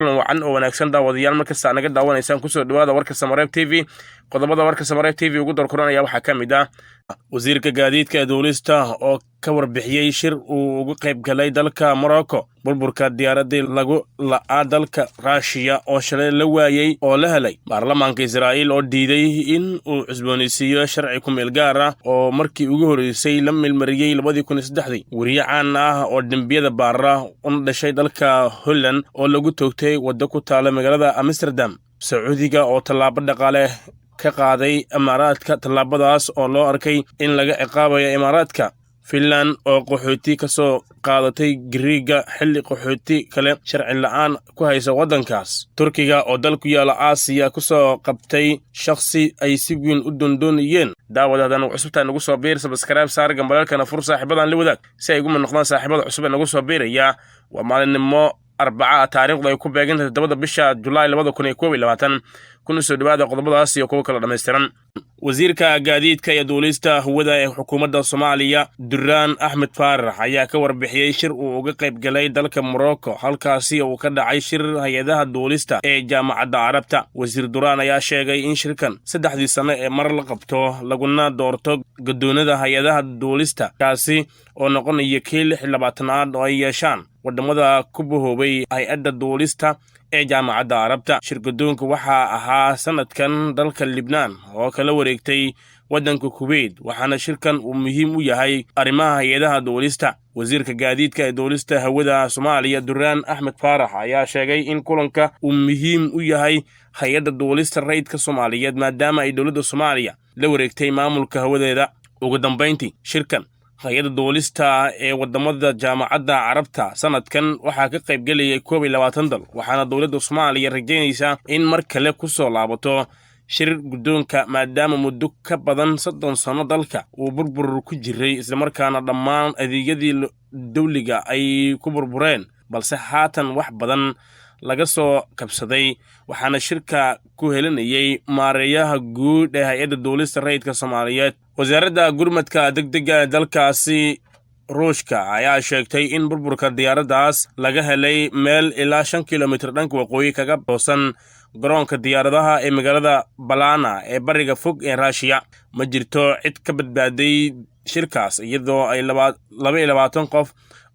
wacan oo wanaagsan daawadayaal markasta naga daawanaysaan kusoo dhawaada warka Samareeb TV qodobada warka Samareeb TV ugu dorkoranaya waxaa kamid ah wasiirka gaadiidka dawlista oo ka warbixiyay shir uu ugu qayb galay dalka Morocco burburka diyaaradii lagu laa dalka Russia oo shalay la waayay oo la helay baarlamaanka Israa'iil oo diiday in uu cusboonaysiiyo sharci ku meel gaar ah oo markii ugu horeysay la milmariyay 2003 wariye caan ah oo dambiyada baara u dhashay dalka Holland oo lagu toogtay waddo ku taala magaalada Amsterdam Sacuudiga oo tallaabo dhaqaale ka qaaday Imaaraadka tallaabadaas oo loo arkay in laga ciqaabayo Imaaraadka Finland oo qaxooti ka soo qaadatay Greega xilli qaxooti kale sharci la'aan ku haysa wadankaas Turkiga oo dalku yaala Aasiya ku soo qabtay shakhsi ay si weyn u doondoonayeen daawadadan cusubta nagu soo biir subscribe saar gambalaalkana fur saaxiibadan la wadaag si ay ugu noqdaan saaxiibada cusub ee nagu soo biiraya waa maalinimo Arbaca taariikhda ay ku beegantahay 7 bisha July 2021 kuna soo dhawaada qodobadaas iyo kuwa kala dhameystiran wasiirka gaadiidka iyo duulista hawada ee xukuumadda Soomaaliya Duraan Axmed Faarax ayaa ka warbixiyay shir uu uga qayb galay dalka Morocco halkaasi oo ka dhacay shir hay'adaha duulista ee jaamacadda Carabta wasiir Duraan ayaa sheegay in shirkan 3 sano ee mar la qabto laguna doorto gudoonada hay'adaha duulista kaasi oo noqonaya kii 26aad oo ay yeeshaan wadamada ku boobay hay'adda duulista ee jaamacadda Carabta shirkadoonka waxa ahaa sanadkan dalka Lebanon oo kala wareegtay wadanka Kuwait waxaana shirkan uu muhiim u yahay arrimaha hay'adaha duulista wasiirka gaadiidka ee duulista hawada Soomaaliya Duraan Axmed Faarax ayaa sheegay in kulanka uu muhiim u yahay hay'adda duulista rayidka Soomaaliyeed maadaama ay dawladda Soomaaliya la wareegtay maamulka hawadeeda ugu dambeyntii shirkan hay'adda duulista ee wadamada jaamacadda Carabta sanadkan waxaa ka qayb galay 22 dal waxaana dawladda Soomaaliya rajaynaysaa in mar kale ku soo laabato shir gudoonka maadaama muddo ka badan 30 sano dalka uu burbur ku jiray isla markaana dhammaan adeegyadii dawliga ay ku burbureen balse haatan wax badan laga soo kabsaday waxaana shirka ku helinayay maareeyaha guud ee hay'adda duulista rayidka Soomaaliyeed wasaaradda gurmadka degdega dalkaasi Ruushka ayaa sheegtay in burburka diyaaradaas laga helay meel ilaa 5 kilomitir dhanka waqooyi kaga toosan garoonka diyaaradaha ee magaalada Balana ee bariga fog ee Russia ma jirto cid ka badbaaday shirkaas iyadoo ay 22 qof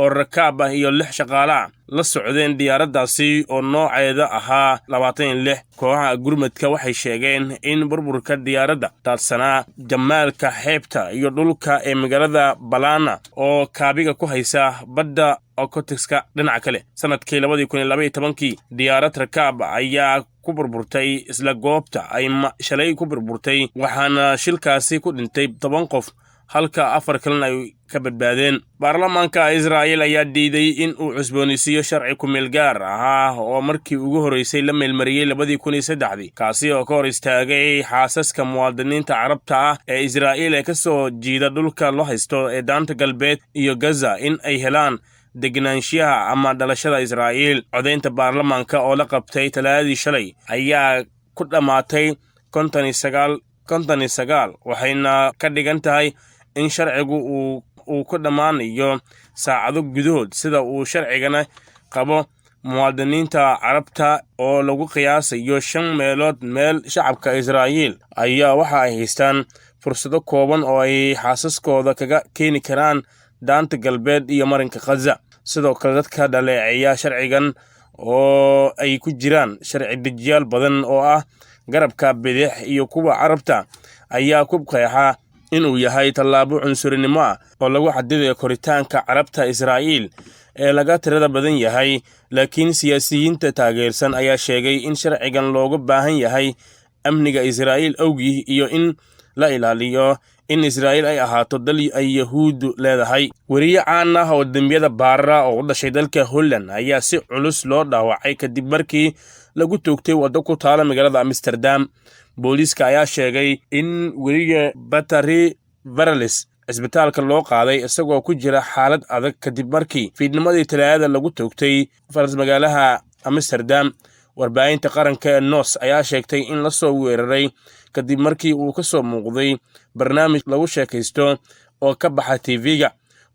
oo rakaab ah iyo 6 shaqaale la socdeen diyaaradaasi oo nooceeda ahaa 26 kooxaha gurmadka waxay sheegeen in burburka diyaaradda taadsanaa jamaalka xeebta iyo dhulka ee magaalada Balana oo kaabiga ku haysa badda Okotiska dhinaca kale sanadkii 2012 diyaarad rakaab ayaa ku burburtay isla goobta ay shalay ku burburtay waxaana shilkaasi ku dhintay 10 qof halka 4 kalena ay ka badbaadeen baarlamaanka Israa'iil ayaa diiday in uu cusboonaysiiyo sharci ku meel gaar ah oo markii ugu horeysay la milmariyay 2003 kaasi oo ka hor istaagay xaasaska muwaadiniinta Carabta ah ee Israa'iil ee ka soo jiida dhulka loo haysto ee daanta galbeed iyo Gaza in ay helaan degnaanshiyaha ama dhalashada Israa'iil codeynta baarlamaanka oo la qabtay talaadii shalay ayaa ku dhamaatay 59 waxayna ka dhigan tahay in sharcigu uu ku dhamaanayo saacado gudahood sida uu sharcigana qabo muwaadiniinta Carabta oo lagu qiyaasayo 5 meelood meel shacabka Israa'iil ayaa waxa ay haystaan fursado kooban oo ay xaasaskooda kaga keeni karaan daanta galbeed iyo marinka Gaza sidoo kale dadka dhaleeceeya sharcigan oo ay ku jiraan sharci dejiyaal badan oo ah garabka bidix iyo kuwa Carabta ayaa ku qeexa inuu yahay tallaabo cunsurinimo ah oo lagu xadidayo koritaanka Carabta Israa'iil ee laga tirada badan yahay laakiin siyaasiyiinta taageersan ayaa sheegay in sharcigan looga baahan yahay amniga Israa'iil awgii iyo in la ilaaliyo in Israa'iil ay ahaato dal ay Yahuudu leedahay wariye caan ah oo dambiyada baara oo u dhashay dalka Holland ayaa si culus loo dhaawacay kadib markii lagu toogtay waddo ku taala magaalada Amsterdam booliiska ayaa sheegay in wariye Battery Verlis isbitaalka loo qaaday isagoo ku jira xaalad adag kadib markii fiidnimadii talaadada lagu toogtay faras magaalaha Amsterdam warbaahinta qaranka ee NOS ayaa sheegtay in la soo weeraray kadib markii uu ka soo muuqday barnaamij lagu sheekaysto oo ka baxa TV-ga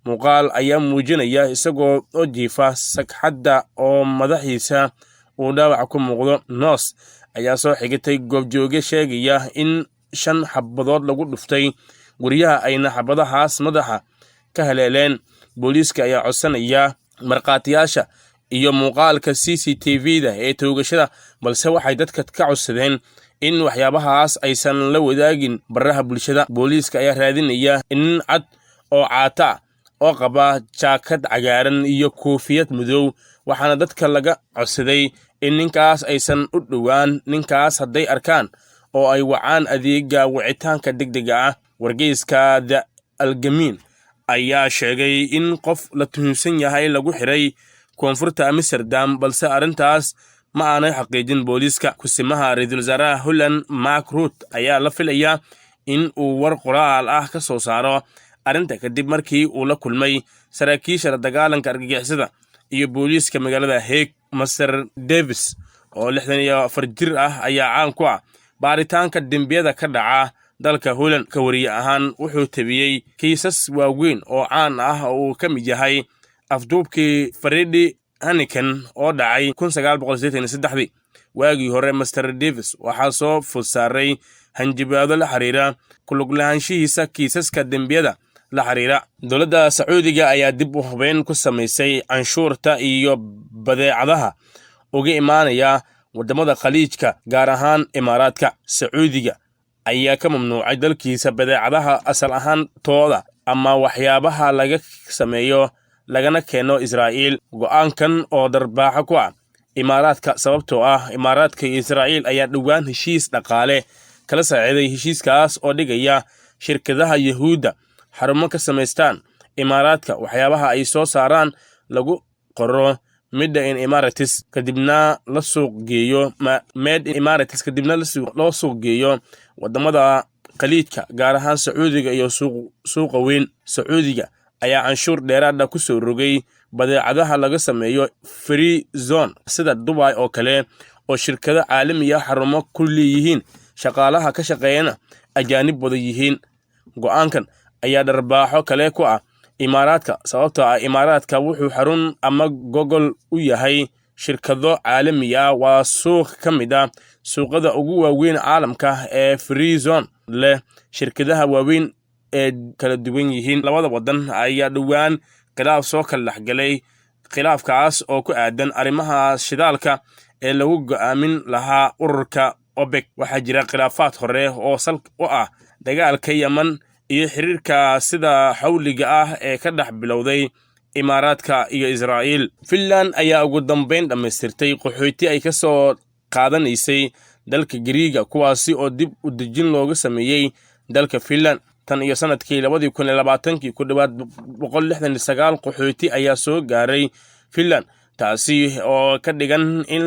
muuqaal ayaa muujinaya isagoo oo jiifa sagxadda oo madaxiisa uu dhaawac ku muuqdo. Noos ayaa soo xigtay goobjooge sheegaya in 5 xabadood lagu dhuftay guryaha ayna xabadahaas madaxa ka haleeleen. Booliiska ayaa codsanaya markhaatiyaasha iyo muuqaalka CCTV-da ee toogashada, balse waxay dadka ka codsadeen in waxyaabahaas aysan la wadaagin baraha bulshada. Booliiska ayaa raadinaya nin cad oo caata oo qaba jaakad cagaaran iyo koofiyad madow, waxaana dadka laga codsaday in ninkaas aysan u dhowaan ninkaas hadday arkaan oo ay wacaan adeega wicitaanka degdega ah. Wargeyska The Algemein ayaa sheegay in qof la tuhunsan yahay lagu xiray koonfurta Amsterdam, balse arrintaas ma aanay xaqiijin booliiska. Kusimaha ra'iisul wasaaraha Holland Mark Rutte ayaa la filayaa in uu war qoraal ah ka soo saaro arrinta kadib markii uu la kulmay saraakiisha la dagaalanka argagixisada iyo booliiska magaalada Hague. Master Davis oo 64 jir ah ayaa caan ku ah baaritaanka dembiyada ka dhaca dalka Holland. Ka wariye ahaan wuxuu tabiyey kiisas waaweyn oo caan ah oo uu ka mid yahay afduubkii Freddy Hanneken oo dhacay 1983. waagii hore Master Davis waxaa soo food saaray hanjabaado la xiriira ku lug lahaanshihiisa kiisaska dembiyada la xiriira. Dowladda Sacuudiga ayaa dib u habeyn ku samaysay canshuurta iyo badeecadaha uga imaanaya wadamada khaliijka, gaar ahaan Imaaraadka. Sacuudiga ayaa ka mamnuucay dalkiisa badeecadaha asal ahaan tooda ama waxyaabaha laga sameeyo lagana keeno Israa'iil. Go'aankan oo darbaaxa ku ah Imaaraadka sababtoo ah Imaaraadka iyo Israa'iil ayaa dhowaan heshiis dhaqaale kala saaciday. heshiiskaas oo dhigaya shirkadaha Yahuudda xarumo ka samaystaan Imaaraadka waxyaabaha ay soo saaraan lagu qoro Made in Emirates kadibna la suuq geeyo Made in Emirates kadibna loo suuq geeyo wadamada khaliijka, gaar ahaan Sacuudiga iyo suuqa weyn. Sacuudiga ayaa canshuur dheeraad ah ku soo rogay badeecadaha laga sameeyo free zone sida Dubai oo kale, oo shirkado caalami ah xarumo ku leeyihiin, shaqaalaha ka shaqeeyana ajaanib wada yihiin. Go'aankan ayaa darbaaxo kale ku ah Imaaraadka sababtoo ah Imaaraadka wuxuu xarun ama gogol u yahay shirkado caalami ah. waa suuq ka mid ah suuqada ugu waaweyn caalamka ee free zone leh shirkadaha waaweyn ee kala duwan yihiin. Labada wadan ayaa dhowaan khilaaf soo kala dhaxgalay, khilaafkaas oo ku aadan arrimaha shidaalka ee lagu go'aamin lahaa ururka OPEC. waxaa jira khilaafaad hore oo sal u ah dagaalka Yemen iyo xiriirka sida xawliga ah ee ka dhex bilowday Imaaraadka iyo Israa'iil. Finland ayaa ugu dambeyn dhamaystirtay qaxooti ay ka soo qaadanaysay dalka Giriiga, kuwaasi oo dib u dejin looga sameeyey dalka Finland. tan iyo sanadkii 2020 ku dhawaad 169 qaxooti ayaa soo gaaray Finland, taasi oo ka dhigan in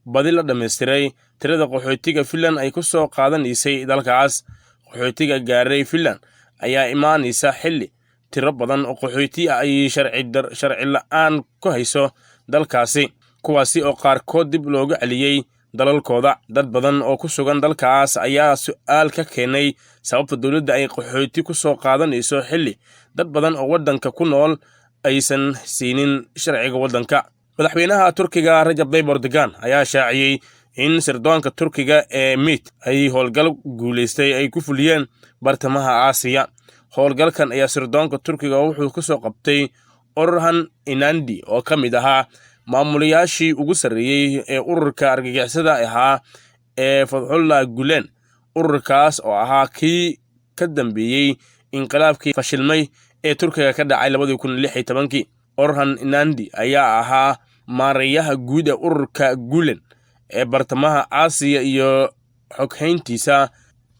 badi la dhammaystiray tirada qaxootiga Finland ay ku soo qaadanaysay dalkaas. Qaxootiga gaaray Finland ayaa imaanaysa xilli tiro badan oo qaxooti ah ay sharci la'aan ku hayso dalkaasi, kuwaasi oo qaarkood dib looga celiyey dalalkooda. dad badan oo ku sugan dalkaas ayaa su'aal ka keenay sababta dowladda ay qaxooti ku soo qaadanayso xilli dad badan oo waddanka ku nool aysan siinin sharciga waddanka. Madaxweynaha Turkiga Rajab Tayyip Erdogan ayaa shaaciyey in sirdoonka Turkiga ee MIT ay howlgal guuleystay ay ku fuliyeen bartamaha Aasiya. Howlgalkan ayaa sirdoonka Turkiga wuxuu ku soo qabtay Orhan Inandi oo ka mid ahaa maamulayaashii ugu sarreeyay ee ururka argagixisada ahaa ee Fethullah Gulen. ururkaas oo ahaa kii ka dambeeyey inqilaabkii fashilmay ee Turkiga ka dhacay 2016. Orhan Inandi ayaa ahaa maareeyaha guud ee ururka Gulen ee bartamaha Aasiya iyo xoghayntiisa,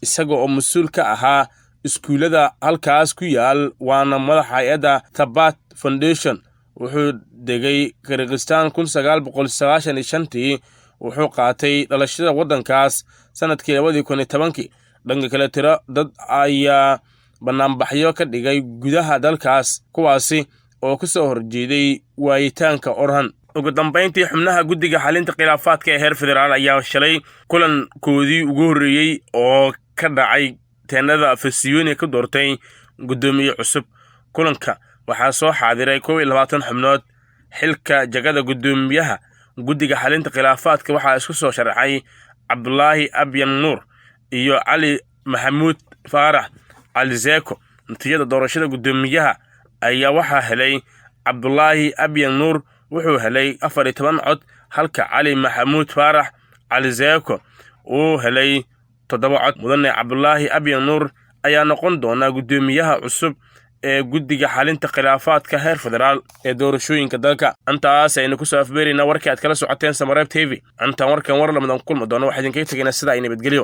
isaga oo mas'uul ka ahaa iskuulada halkaas ku yaal, waana madaxa hay'adda Thabbat Foundation. wuxuu degay Kyrgyzstan 1995, wuxuu qaatay dhalashada waddankaas sanadkii 2010. dhanka kale tiro dad ayaa banaanbaxyo ka dhigay gudaha dalkaas, kuwaasi oo ku soo horjeeday waayitaanka Orhan. ugu dambeyntii, xubnaha guddiga xalinta khilaafaadka ee heer federaal ayaa shalay kulankoodii ugu horreeyey oo ka dhacay teenada Afisiyoni ka doortay guddoomiye cusub. Kulanka waxaa soo xaadiray 21 xubnood. Xilka jagada guddoomiyaha guddiga xalinta khilaafaadka waxaa isku soo sharaxay cabdulaahi abyan nuur iyo cali maxamuud faarax cali zeeko. natiijada doorashada guddoomiyaha ayaa waxaa helay cabdulaahi abyan nuur wuxuu helay 14 cod halka cali maxamuud faarax cali zeeko uu helay 7 cod. mudane cabdulaahi abyan nuur ayaa noqon doona guddoomiyaha cusub ee guddiga xalinta khilaafaadka heer federaal ee doorashooyinka dalka. intaas aynu ku soo afbeerina warkii aad kala socoteen Samareeb TV. intaan warkan war lamadan kulma doono waxaan idinkaga tegaynaa sida ay nabadgelyo.